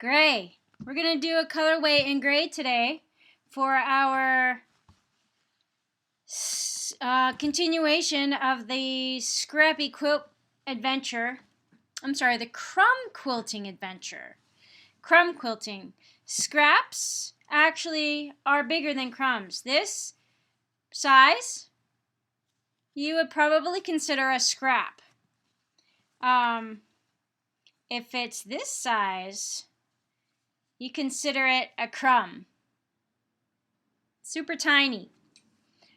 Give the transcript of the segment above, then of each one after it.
Gray. We're going to do a colorway in gray today for our continuation of the scrappy quilt adventure. I'm sorry, the crumb quilting adventure. Crumb quilting. Scraps actually are bigger than crumbs. This size you would probably consider a scrap. If it's this size, you consider it a crumb. Super tiny.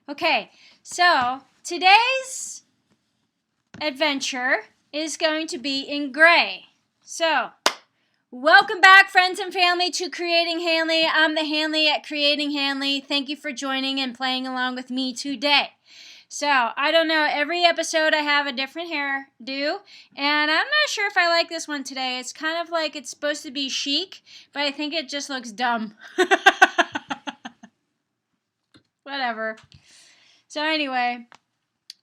Okay, so today's adventure is going to be in gray. So, welcome back, friends and family, to Creating Hanley. I'm the Hanley at Creating Hanley. Thank you for joining and playing along with me today. So, I don't know, every episode I have a different hairdo, and I'm not sure if I like this one today. It's kind of like it's supposed to be chic, but I think it just looks dumb. Whatever. So anyway,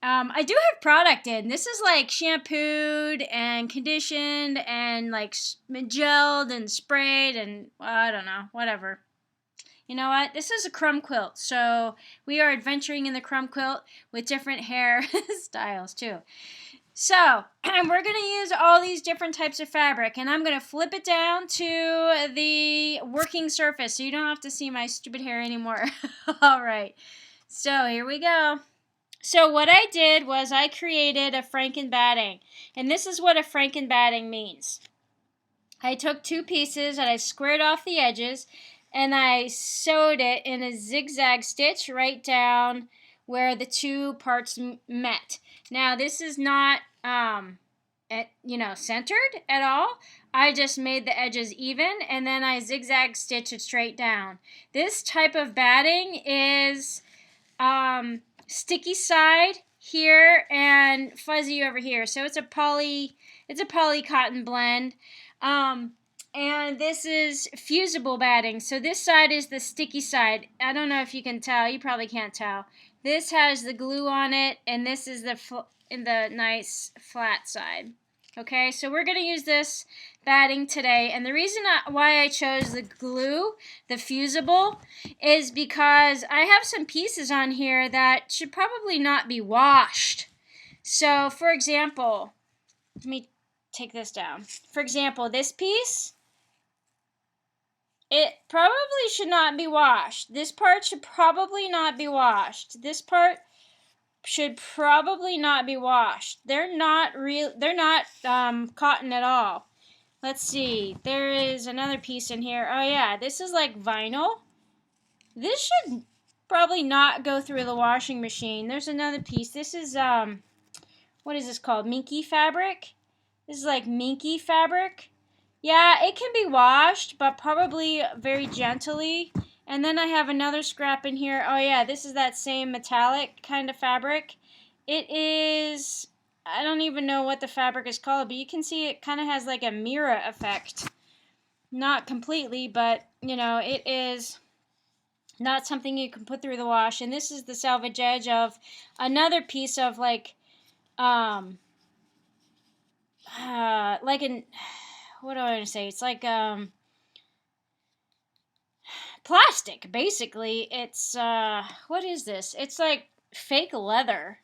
I do have product in. This is like shampooed and conditioned and like gelled and sprayed and I don't know, whatever. You know what? This is a crumb quilt, so we are adventuring in the crumb quilt with different hair styles too. So, we're going to use all these different types of fabric, and I'm going to flip it down to the working surface so you don't have to see my stupid hair anymore. All right, so here we go. So what I did was I created a frankenbatting, and this is what a frankenbatting means. I took two pieces and I squared off the edges, and I sewed it in a zigzag stitch right down where the two parts met. Now this is not centered at all. I just made the edges even, and then I zigzag stitch it straight down. This type of batting is sticky side here and fuzzy over here. So it's a poly cotton blend. And this is fusible batting. So this side is the sticky side. I don't know if you can tell. You probably can't tell. This has the glue on it, and this is the nice flat side. Okay, so we're going to use this batting today, and the reason why I chose the glue, the fusible, is because I have some pieces on here that should probably not be washed. So, for example, let me take this down. For example, this piece, it probably should not be washed. This part should probably not be washed. This part should probably not be washed. They're not cotton at all. Let's see. There is another piece in here. Oh yeah, this is like vinyl. This should probably not go through the washing machine. There's another piece. This is what is this called? Minky fabric. This is like minky fabric. Yeah, it can be washed, but probably very gently. And then I have another scrap in here. Oh yeah, this is that same metallic kind of fabric. It is, I don't even know what the fabric is called, but you can see it kind of has like a mirror effect. Not completely, but you know, it is not something you can put through the wash. And this is the salvage edge of another piece of like what do I want to say? It's like plastic, basically. It's what is this? It's like fake leather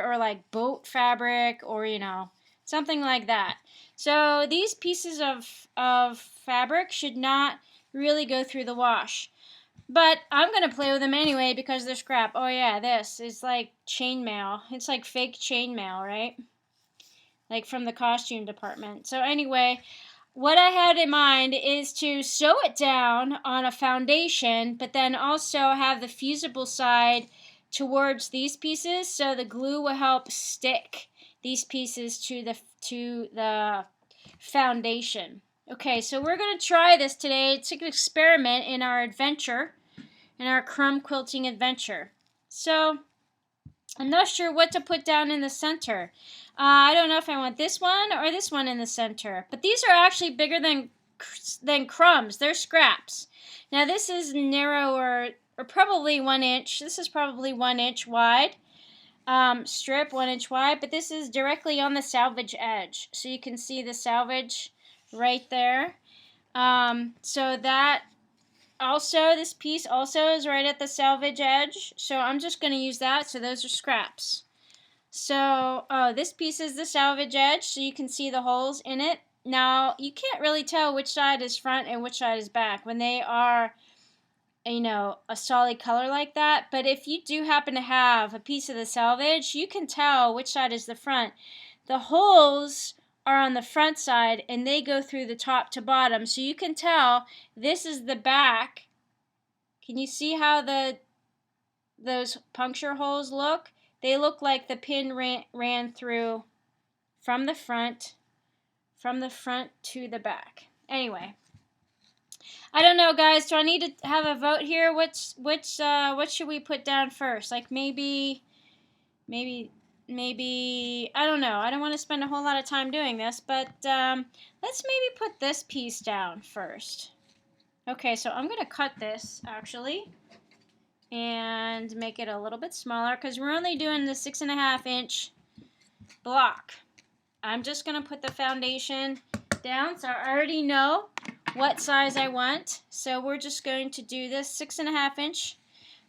or like boat fabric, or you know, something like that. So these pieces of fabric should not really go through the wash, but I'm gonna play with them anyway because they're scrap. Oh yeah, this is like chainmail. It's like fake chainmail, right? Like from the costume department. So anyway, what I had in mind is to sew it down on a foundation, but then also have the fusible side towards these pieces, so the glue will help stick these pieces to the foundation. Okay, so we're going to try this today. It's an experiment in our adventure, in our crumb quilting adventure. So I'm not sure what to put down in the center. I don't know if I want this one or this one in the center. But these are actually bigger than crumbs. They're scraps. Now this is narrower, or probably 1 inch. This is probably 1 inch wide. Strip 1 inch wide. But this is directly on the salvage edge. So you can see the salvage right there. So that also, this piece also is right at the salvage edge. So I'm just going to use that. So those are scraps. So this piece is the salvage edge, so you can see the holes in it. Now, you can't really tell which side is front and which side is back when they are, you know, a solid color like that. But if you do happen to have a piece of the salvage, you can tell which side is the front. The holes are on the front side and they go through the top to bottom, so you can tell this is the back. Can you see how those puncture holes look? They look like the pin ran through from the front to the back. Anyway, I don't know, guys. Do I need to have a vote here? What should we put down first? Like maybe I don't know. I don't want to spend a whole lot of time doing this, but let's maybe put this piece down first. Okay, so I'm gonna cut this actually and make it a little bit smaller because we're only doing the 6.5 inch block. I'm just going to put the foundation down, so I already know what size I want. So we're just going to do this 6.5 inch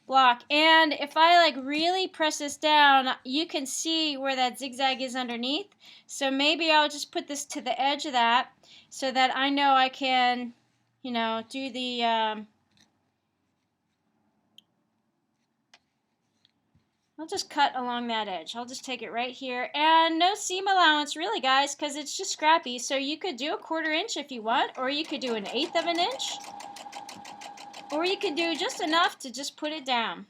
block. And if I like really press this down, you can see where that zigzag is underneath. So maybe I'll just put this to the edge of that so that I know I can, you know, do the I'll just cut along that edge. I'll just take it right here. And no seam allowance really, guys, because it's just scrappy. So you could do 1/4 inch if you want, or you could do 1/8 of an inch. Or you could do just enough to just put it down.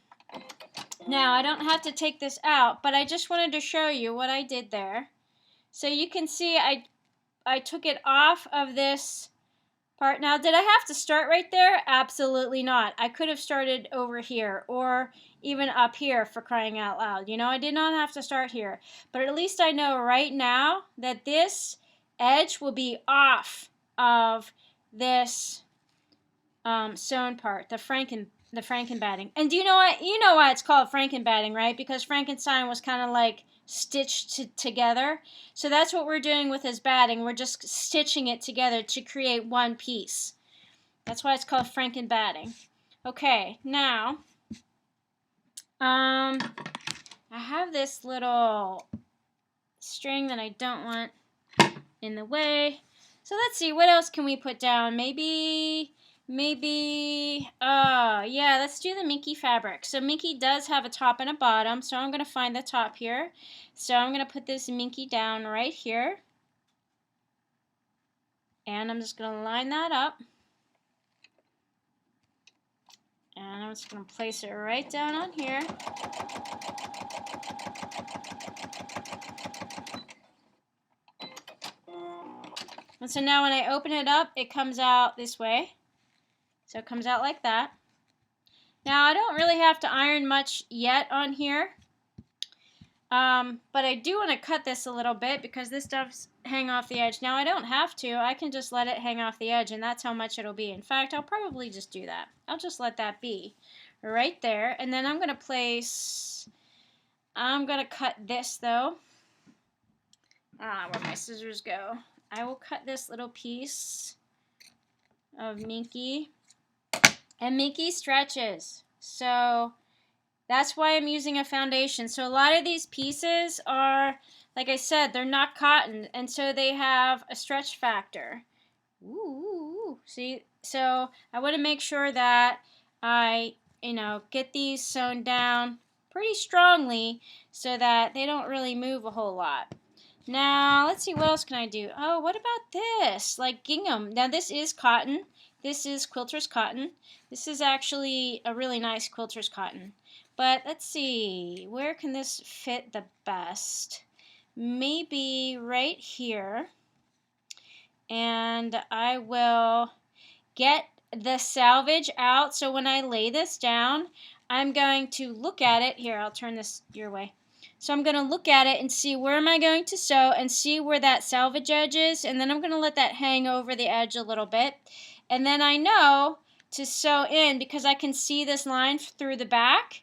Now, I don't have to take this out, but I just wanted to show you what I did there. So you can see I took it off of this part. Now, did I have to start right there? Absolutely not. I could have started over here or even up here, for crying out loud. You know, I did not have to start here. But at least I know right now that this edge will be off of this sewn part, the Frankenbatting. And do you know what? You know why it's called Frankenbatting, right? Because Frankenstein was kind of like stitched together. So that's what we're doing with his batting. We're just stitching it together to create one piece. That's why it's called Frankenbatting. Okay, now I have this little string that I don't want in the way. So let's see, what else can we put down? Maybe, yeah, let's do the minky fabric. So minky does have a top and a bottom, so I'm going to find the top here. So I'm going to put this minky down right here. And I'm just going to line that up. And I'm just going to place it right down on here. And so now when I open it up, it comes out this way. So it comes out like that. Now I don't really have to iron much yet on here. But I do want to cut this a little bit because this does hang off the edge. Now I don't have to. I can just let it hang off the edge and that's how much it'll be. In fact, I'll probably just do that. I'll just let that be right there. And then I'm going to cut this though. Where'd my scissors go? I will cut this little piece of minky. And minky stretches. So that's why I'm using a foundation. So a lot of these pieces are, like I said, they're not cotton. And so they have a stretch factor. Ooh, see? So I want to make sure that I, get these sewn down pretty strongly so that they don't really move a whole lot. Now, let's see, what else can I do? Oh, what about this? Like gingham. Now, this is cotton. This is quilter's cotton. This is actually a really nice quilter's cotton. But let's see, where can this fit the best? Maybe right here. And I will get the salvage out. So when I lay this down, I'm going to look at it. Here, I'll turn this your way. So I'm going to look at it and see where am I going to sew and see where that salvage edge is. And then I'm going to let that hang over the edge a little bit. And then I know to sew in because I can see this line through the back.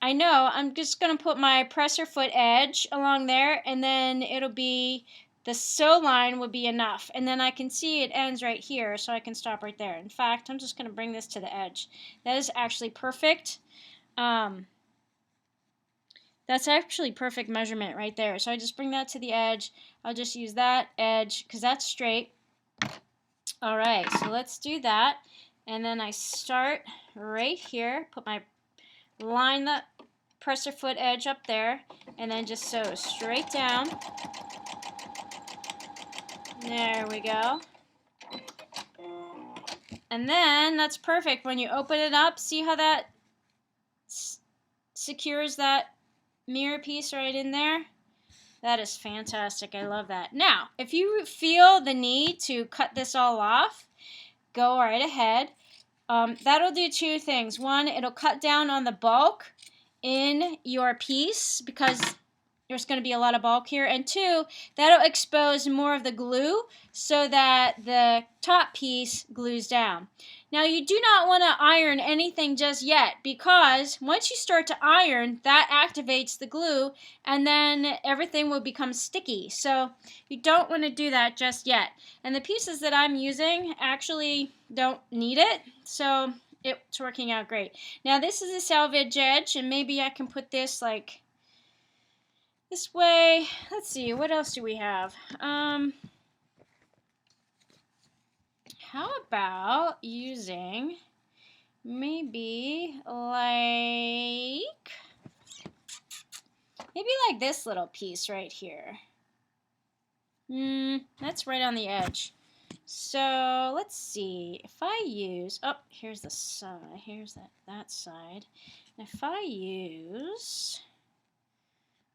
I know I'm just going to put my presser foot edge along there and then it'll be the sew line would be enough. And then I can see it ends right here, so I can stop right there. In fact, I'm just going to bring this to the edge. That is actually perfect. That's actually perfect measurement right there. So I just bring that to the edge. I'll just use that edge because that's straight. All right, so let's do that. And then I start right here, put my line the presser foot edge up there, and then just sew straight down. There we go. And then that's perfect. When you open it up, see how that secures that mirror piece right in there? That is fantastic. I love that. Now, if you feel the need to cut this all off, go right ahead. That'll do two things. One, it'll cut down on the bulk in your piece because there's going to be a lot of bulk here. And two, that'll expose more of the glue so that the top piece glues down. Now, you do not want to iron anything just yet because once you start to iron, that activates the glue and then everything will become sticky. So you don't want to do that just yet. And the pieces that I'm using actually don't need it, so it's working out great. Now, this is a salvage edge, and maybe I can put this like this way. Let's see, what else do we have? How about using maybe like this little piece right here. That's right on the edge. So let's see, if I use, oh, here's the side, here's that side. And if I use,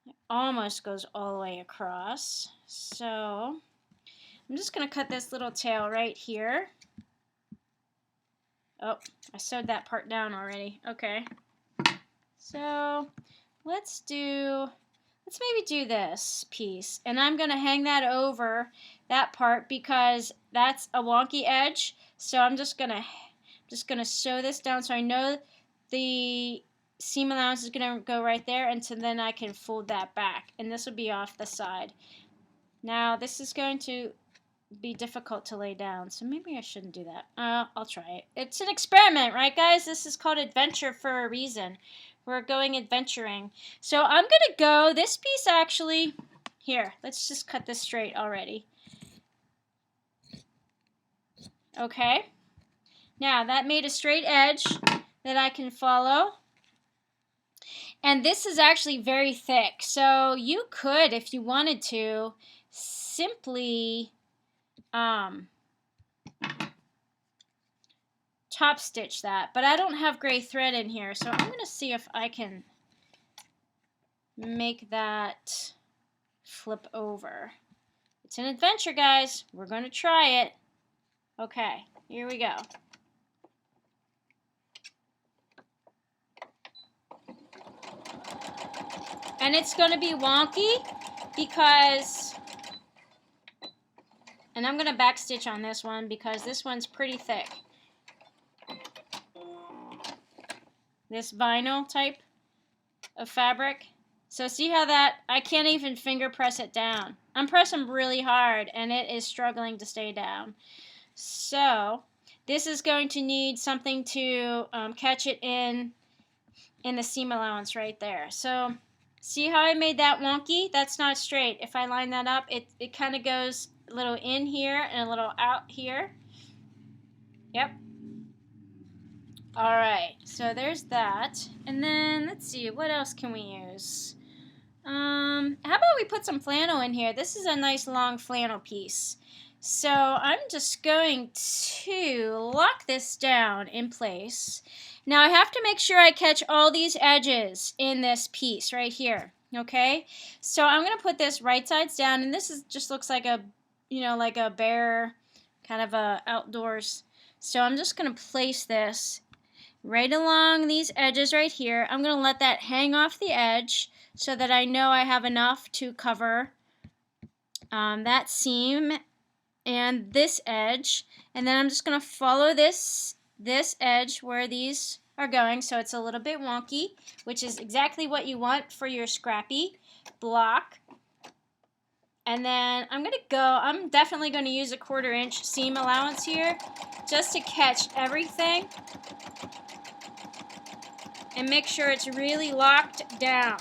it almost goes all the way across. So I'm just going to cut this little tail right here. Oh, I sewed that part down already. Okay. So let's maybe do this piece. And I'm going to hang that over that part because that's a wonky edge. So I'm just going to sew this down so I know the seam allowance is going to go right there, and so then I can fold that back. And this will be off the side. Now this is going to be difficult to lay down, so maybe I shouldn't do that. I'll try it. It's an experiment, right, guys? This is called adventure for a reason. We're going adventuring. So I'm going to go, this piece actually, here, let's just cut this straight already. Okay. Now, that made a straight edge that I can follow. And this is actually very thick, so you could, if you wanted to, simply top stitch that, but I don't have gray thread in here, so I'm going to see if I can make that flip over. It's an adventure, guys. We're going to try it. Okay, here we go. And it's going to be wonky because, and I'm going to backstitch on this one because this one's pretty thick. This vinyl type of fabric. So see how that, I can't even finger press it down. I'm pressing really hard and it is struggling to stay down. So this is going to need something to catch it in the seam allowance right there. So see how I made that wonky? That's not straight. If I line that up, it kind of goes a little in here and a little out here. Yep. All right, so there's that. And then let's see, what else can we use? How about we put some flannel in here? This is a nice long flannel piece. So I'm just going to lock this down in place. Now I have to make sure I catch all these edges in this piece right here. Okay, so I'm going to put this right sides down, and this is just looks like a, you know, like a bare kind of a outdoors. So I'm just going to place this right along these edges right here. I'm going to let that hang off the edge so that I know I have enough to cover that seam and this edge. And then I'm just going to follow this edge where these are going, so it's a little bit wonky, which is exactly what you want for your scrappy block. And then I'm definitely going to use a 1/4 inch seam allowance here just to catch everything and make sure it's really locked down.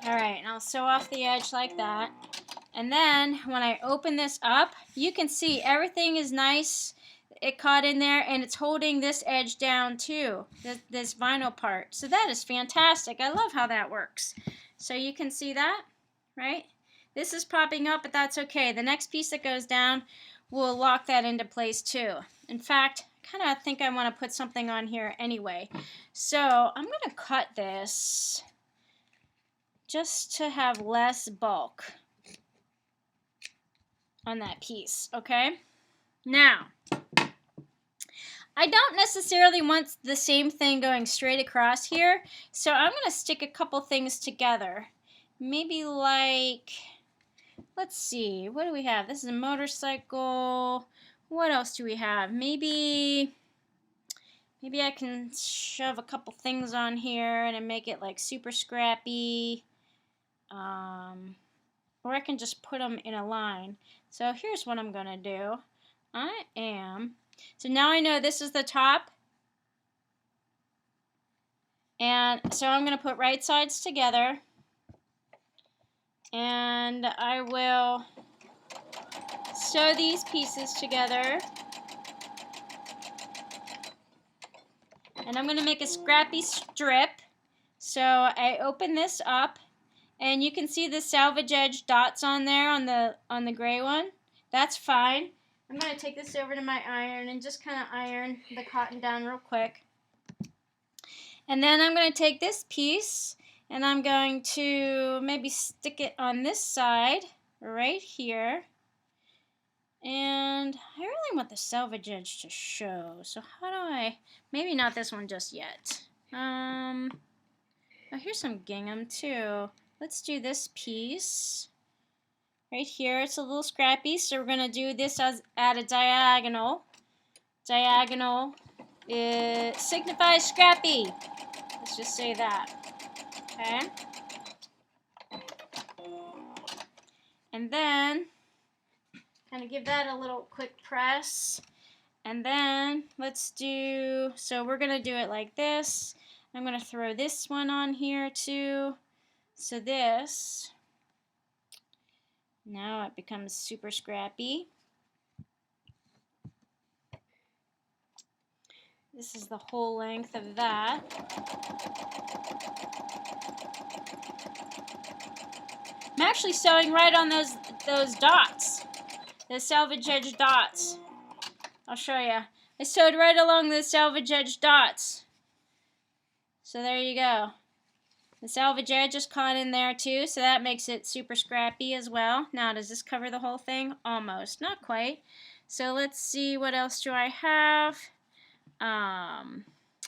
Alright, and I'll sew off the edge like that. And then when I open this up, you can see everything is nice. It caught in there, and it's holding this edge down too, this vinyl part. So that is fantastic. I love how that works. So you can see that, right? This is popping up, but that's okay. The next piece that goes down will lock that into place too. In fact, I kind of think I want to put something on here anyway. So I'm going to cut this just to have less bulk on that piece, okay? Now, I don't necessarily want the same thing going straight across here, so I'm going to stick a couple things together. Maybe like, let's see, what do we have? This is a motorcycle. What else do we have? Maybe I can shove a couple things on here and make it like super scrappy. Or I can just put them in a line. So here's what I'm going to do. So now I know this is the top. And so I'm going to put right sides together. And I will sew these pieces together. And I'm going to make a scrappy strip. So I open this up. And you can see the salvage edge dots on there on the gray one. That's fine. I'm going to take this over to my iron and just kind of iron the cotton down real quick. And then I'm going to take this piece and I'm going to maybe stick it on this side right here. And I really want the salvage edge to show. So how do I, maybe not this one just yet. Oh, here's some gingham too. Let's do this piece right here. It's a little scrappy, so we're going to do this at a diagonal. Diagonal signifies scrappy. Let's just say that. Okay. And then kind of give that a little quick press. And then so we're going to do it like this. I'm going to throw this one on here too. So this, now it becomes super scrappy. This is the whole length of that. I'm actually sewing right on those dots, the salvage edge dots. I'll show you. I sewed right along the salvage edge dots. So there you go. The salvage edge is caught in there too, so that makes it super scrappy as well. Now, does this cover the whole thing? Almost. Not quite. So let's see, what else do I have? I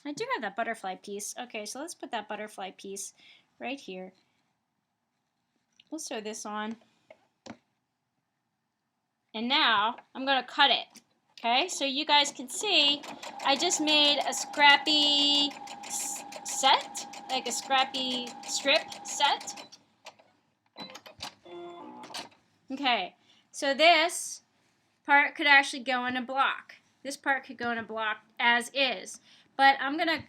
do have that butterfly piece. Okay, so let's put that butterfly piece right here. We'll sew this on. And now I'm going to cut it. Okay, so you guys can see I just made a scrappy set, like a scrappy strip set. Okay, so this part could actually go in a block. This part could go in a block as is. But I'm going to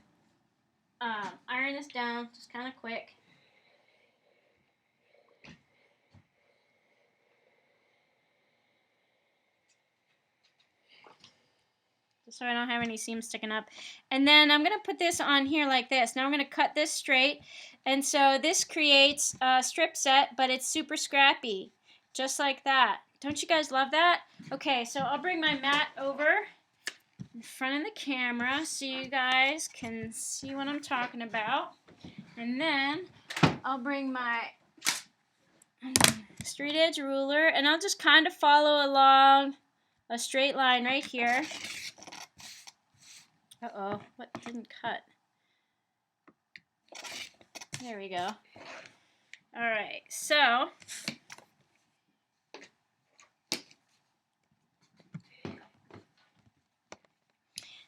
iron this down just kind of quick. So I don't have any seams sticking up. And then I'm going to put this on here like this. Now I'm going to cut this straight. And so this creates a strip set, but it's super scrappy. Just like that. Don't you guys love that? Okay, so I'll bring my mat over in front of the camera so you guys can see what I'm talking about. And then I'll bring my straight edge ruler and I'll just kind of follow along a straight line right here. Uh-oh, what didn't cut? There we go. Alright, so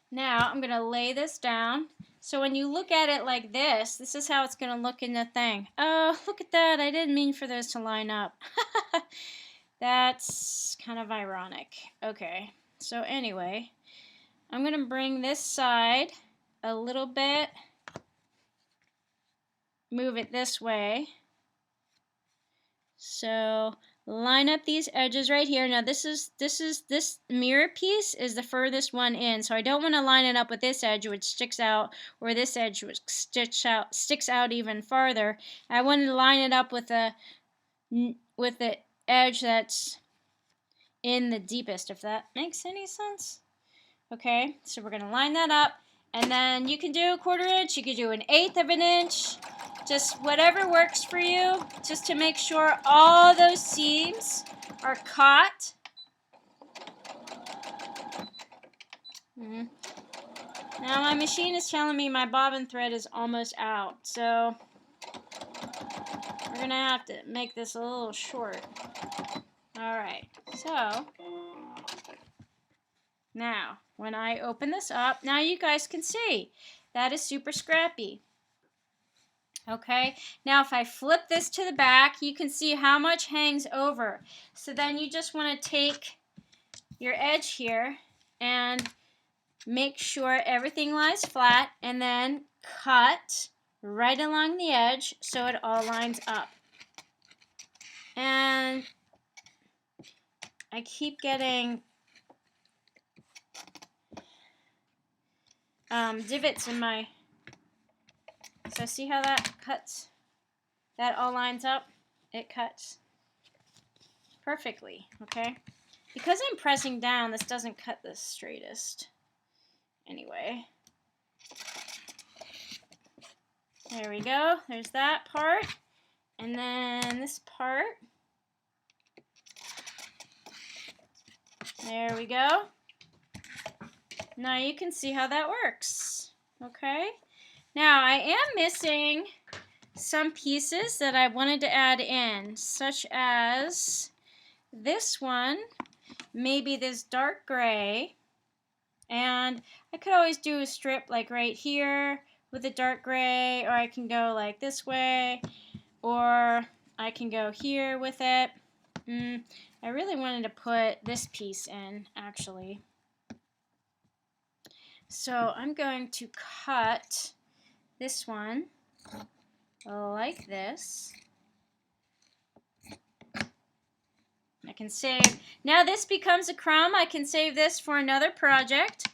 now I'm going to lay this down So when you look at it like this is how it's going to look in the thing. Oh, look at that. I didn't mean for those to line up. That's kind of ironic. Okay, so anyway, I'm going to bring this side a little bit, move it this way. So line up these edges right here. Now this mirror piece is the furthest one in, so I don't want to line it up with this edge which sticks out, or this edge which sticks out even farther. I want to line it up with the edge that's in the deepest, if that makes any sense. Okay, so we're gonna line that up, and then you can do a 1/4 inch, you could do 1/8 of an inch, just whatever works for you, just to make sure all those seams are caught. Now my machine is telling me my bobbin thread is almost out, so we're gonna have to make this a little short. Alright, so now when I open this up, now you guys can see that is super scrappy. Okay, now if I flip this to the back, you can see how much hangs over. So then you just want to take your edge here and make sure everything lies flat, and then cut right along the edge so it all lines up. And I keep getting divots in my... So see how that cuts? That all lines up. It cuts perfectly, okay? Because I'm pressing down, this doesn't cut the straightest. Anyway. There we go. There's that part. And then this part. There we go. Now you can see how that works. Okay? Now I am missing some pieces that I wanted to add in, such as this one, maybe this dark gray, and I could always do a strip like right here with a dark gray, or I can go like this way, or I can go here with it. I really wanted to put this piece in, actually. So I'm going to cut this one like this. I can save. Now this becomes a crumb. I can save this for another project.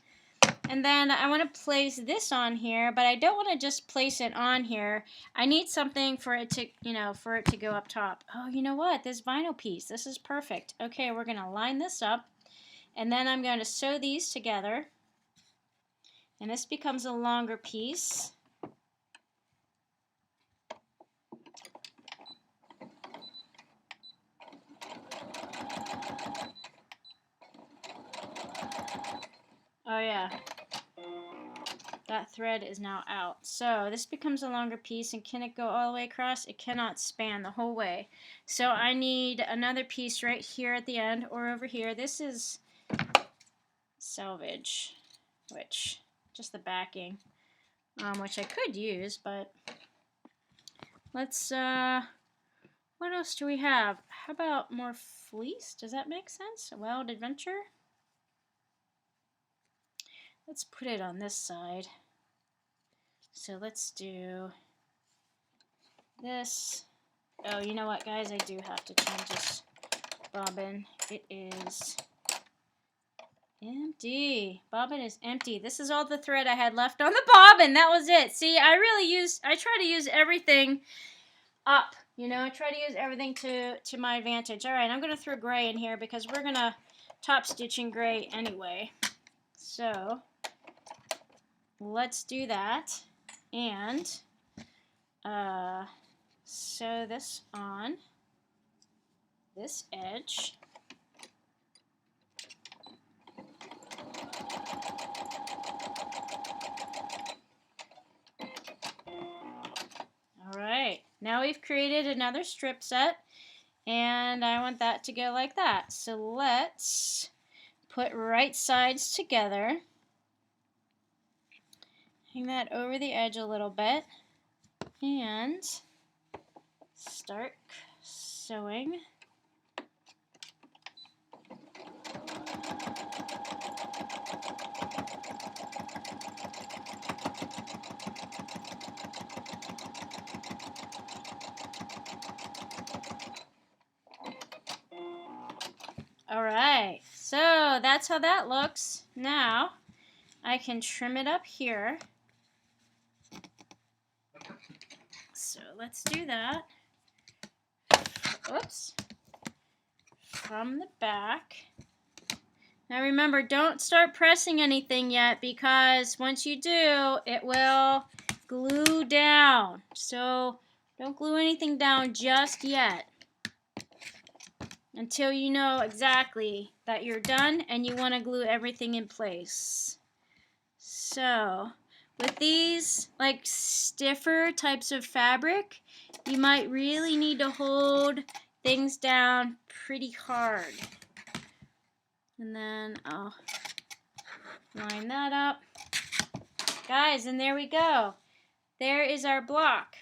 And then I want to place this on here, but I don't want to just place it on here. I need something for it to, for it to go up top. Oh, you know what? This vinyl piece. This is perfect. Okay, we're going to line this up. And then I'm going to sew these together. And this becomes a longer piece. Oh yeah, that thread is now out. So this becomes a longer piece, and can it go all the way across? It cannot span the whole way. So I need another piece right here at the end, or over here. This is salvage, which, just the backing, which I could use, but let's, what else do we have? How about more fleece? Does that make sense? A wild adventure? Let's put it on this side. So let's do this. Oh, you know what, guys? I do have to change this bobbin. It is empty. Bobbin is empty. This is all the thread I had left on the bobbin. That was it. See, I try to use everything up. I try to use everything to my advantage. All right, I'm going to throw gray in here because we're going to top stitch in gray anyway. So let's do that, and sew this on this edge. All right, now we've created another strip set, and I want that to go like that. So let's put right sides together. hang that over the edge a little bit and start sewing. Alright, so that's how that looks. Now I can trim it up here. So let's do that. Oops. From the back. Now remember, don't start pressing anything yet, because once you do, it will glue down. So don't glue anything down just yet until you know exactly that you're done and you want to glue everything in place. So with these like stiffer types of fabric, you might really need to hold things down pretty hard. And then I'll line that up. Guys, and there we go. There is our block.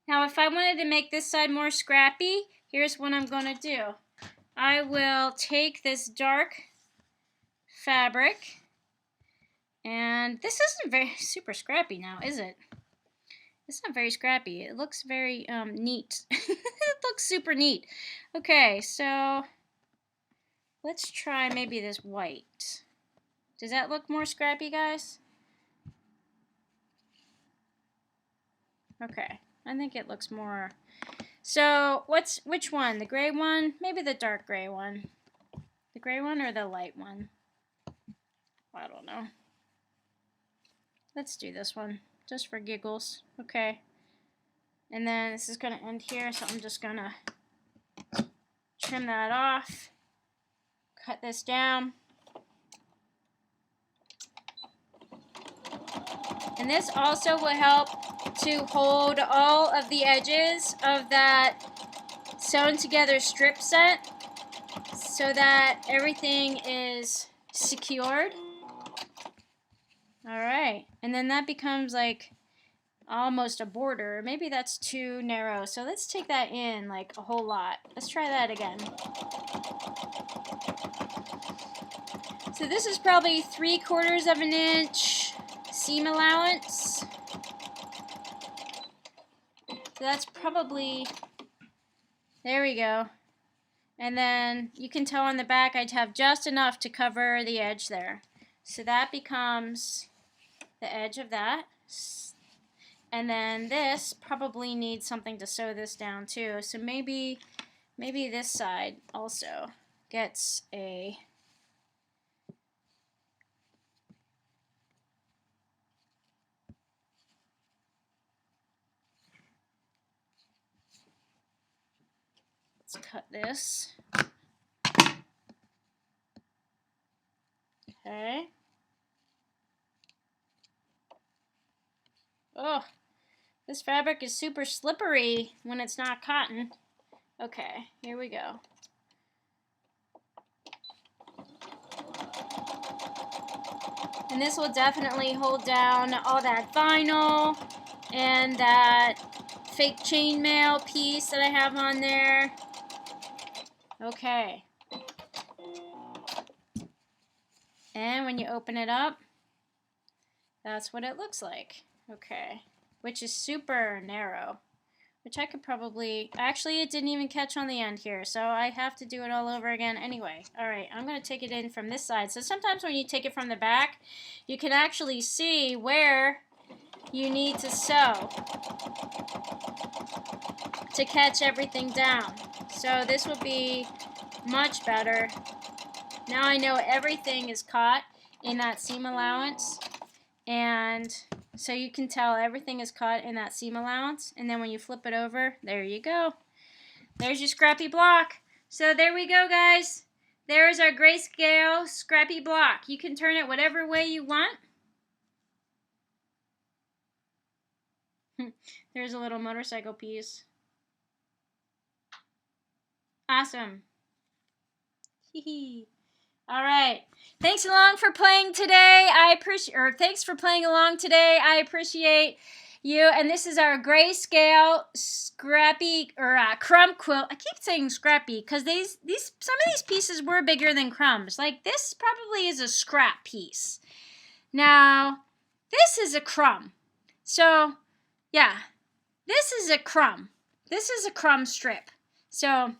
Now if I wanted to make this side more scrappy, here's what I'm going to do. I will take this dark fabric, and this isn't very super scrappy now, is it? It's not very scrappy. It looks very neat. It looks super neat. Okay, so let's try maybe this white. Does that look more scrappy, guys? Okay, I think it looks more. So which one? The gray one? Maybe the dark gray one. The gray one or the light one? I don't know. Let's do this one, just for giggles. Okay. And then this is going to end here, so I'm just going to trim that off. Cut this down. And this also will help to hold all of the edges of that sewn together strip set so that everything is secured. Alright, and then that becomes like almost a border. Maybe that's too narrow, so let's take that in like a whole lot. Let's try that again. So this is probably 3/4 of an inch seam allowance. So that's probably, there we go. And then you can tell on the back I'd have just enough to cover the edge there. So that becomes the edge of that. And then this probably needs something to sew this down too. So maybe this side also gets a cut this. Okay. Oh, this fabric is super slippery when it's not cotton. Okay, here we go. And this will definitely hold down all that vinyl and that fake chainmail piece that I have on there. Okay. And when you open it up, that's what it looks like. Okay. Which is super narrow. Which I could probably... Actually, it didn't even catch on the end here, so I have to do it all over again anyway. Alright, I'm going to take it in from this side. So sometimes when you take it from the back, you can actually see where you need to sew to catch everything down. So this will be much better. Now I know everything is caught in that seam allowance, and so you can tell everything is caught in that seam allowance, and then when you flip it over, there you go. There's your scrappy block. So there we go, guys. There's our Greyscale scrappy block. You can turn it whatever way you want. There's a little motorcycle piece. Awesome. All right. Thanks along for playing today. Thanks for playing along today. I appreciate you. And this is our Greyscale scrappy crumb quilt. I keep saying scrappy because some of these pieces were bigger than crumbs. Like this probably is a scrap piece. Now, this is a crumb. So, yeah, this is a crumb. This is a crumb strip. So,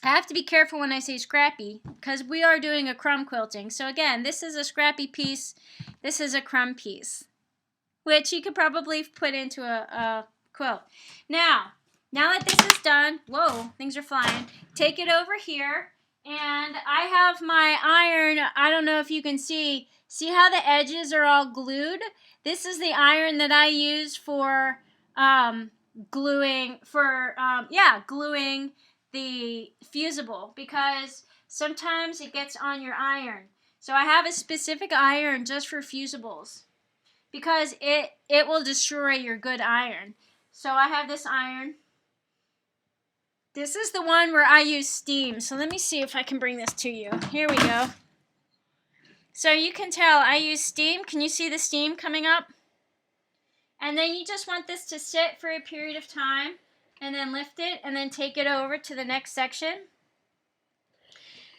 I have to be careful when I say scrappy because we are doing a crumb quilting. So again, this is a scrappy piece. This is a crumb piece, which you could probably put into a quilt. Now that this is done, whoa, things are flying. Take it over here, and I have my iron. I don't know if you can see how the edges are all glued? This is the iron that I use for gluing the Fusible, because sometimes it gets on your iron. So I have a specific iron just for Fusibles because it will destroy your good iron. So I have this iron. This is the one where I use steam. So let me see if I can bring this to you. Here we go. So you can tell I use steam. Can you see the steam coming up? And then you just want this to sit for a period of time, and then lift it, and then take it over to the next section.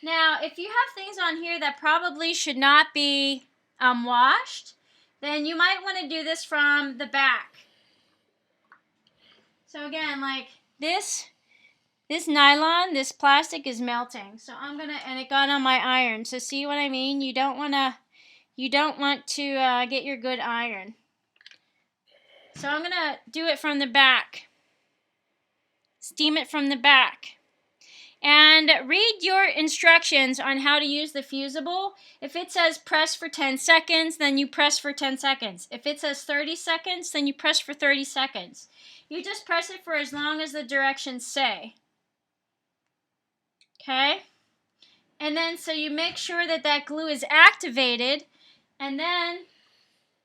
Now, if you have things on here that probably should not be washed, then you might want to do this from the back. So again, like this nylon, this plastic is melting. So and it got on my iron. So see what I mean? You don't want to get your good iron. So I'm gonna do it from the back. Steam it from the back. And read your instructions on how to use the Fusible. If it says press for 10 seconds, then you press for 10 seconds. If it says 30 seconds, then you press for 30 seconds. You just press it for as long as the directions say. Okay? And then so you make sure that glue is activated, and then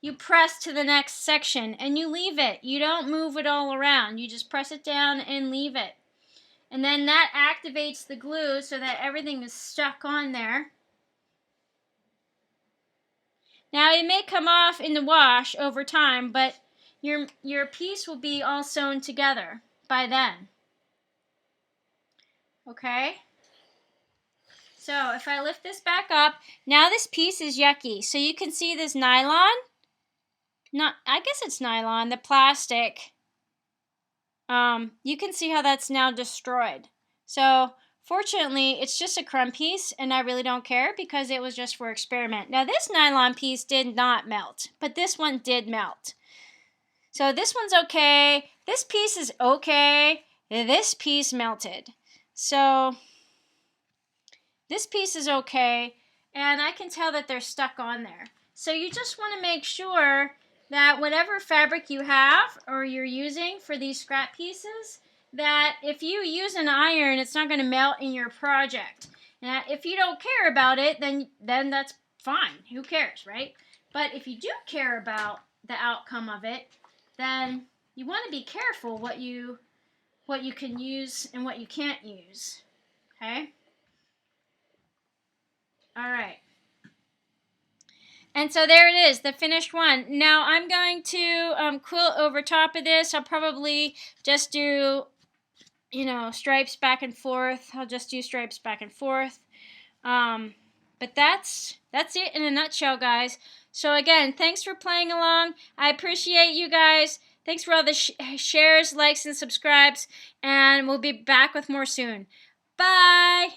you press to the next section and you leave it. You don't move it all around. You just press it down and leave it. And then that activates the glue so that everything is stuck on there. Now it may come off in the wash over time, but your piece will be all sewn together by then. Okay? So if I lift this back up, now this piece is yucky. So you can see this nylon. I guess it's nylon, the plastic. You can see how that's now destroyed. So fortunately, it's just a crumb piece, and I really don't care because it was just for experiment. Now this nylon piece did not melt, but this one did melt. So this one's okay. This piece is okay. This piece melted. So this piece is okay, and I can tell that they're stuck on there. So you just want to make sure that whatever fabric you have or you're using for these scrap pieces, that if you use an iron, it's not going to melt in your project. Now, if you don't care about it, then that's fine. Who cares, right? But if you do care about the outcome of it, then you want to be careful what you can use and what you can't use. Okay? All right. And so there it is, the finished one. Now I'm going to quilt over top of this. I'll probably just do, stripes back and forth. I'll just do stripes back and forth. But that's it in a nutshell, guys. So again, thanks for playing along. I appreciate you guys. Thanks for all the shares, likes, and subscribes. And we'll be back with more soon. Bye!